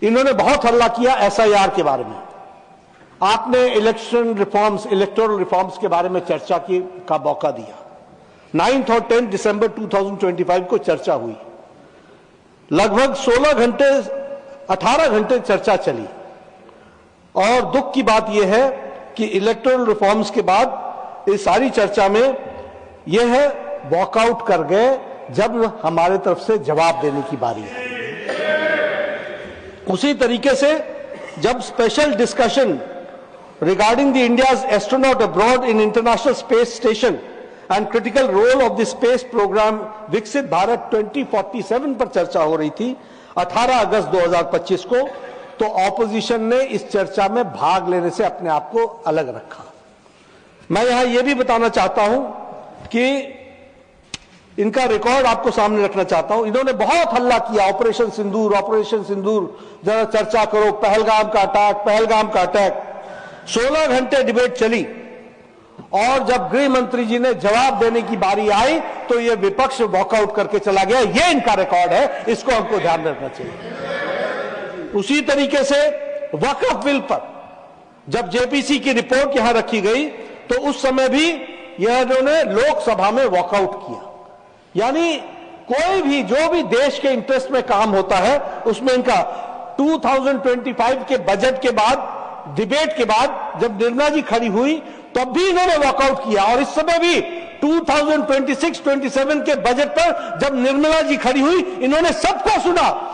इन्होंने बहुत हल्ला किया एसआईआर के बारे में। आपने इलेक्शन रिफॉर्म्स, इलेक्टोरल रिफॉर्म्स के बारे में चर्चा का मौका दिया। 9 और 10 दिसंबर 2025 को चर्चा हुई। लगभग 18 घंटे चर्चा चली। और दुख की बात यह है कि इलेक्टोरल रिफॉर्म्स के बाद इस सारी चर्चा में यह वॉकआउट कर गए जब हमारे तरफ से जवाब देने की बारी है। उसी तरीके से जब special discussion regarding the India's astronaut abroad in International Space Station and critical role of the space program विकसित भारत 2047 पर चर्चा हो रही थी 18 अगस्त 2025 को, तो ऑपोजिशन ने इस चर्चा में भाग लेने से अपने आप को अलग रखा। मैं यहां यह भी बताना चाहता हूं कि इनका रिकॉर्ड आपको सामने रखना चाहता हूं। इन्होंने बहुत हल्ला किया, ऑपरेशन सिंदूर, ऑपरेशन सिंदूर, जरा चर्चा करो, पहलगाम का अटैक। 16 घंटे डिबेट चली और जब गृह मंत्री जी ने जवाब देने की बारी आई तो यह विपक्ष वॉकआउट करके चला गया। यह इनका रिकॉर्ड है, इसको हमको ध्यान रखना चाहिए। उसी तरीके से वक्फ बिल पर जब जेपीसी की रिपोर्ट यहां रखी गई तो उस समय भी यह इन्होंने लोकसभा में वॉकआउट किया। यानी कोई भी जो भी देश के इंटरेस्ट में काम होता है उसमें इनका 2025 के बजट के बाद, डिबेट के बाद जब निर्मला जी खड़ी हुई तब भी इन्होंने वॉकआउट किया। और इस समय भी 2026-27 के बजट पर जब निर्मला जी खड़ी हुई इन्होंने सबको सुना।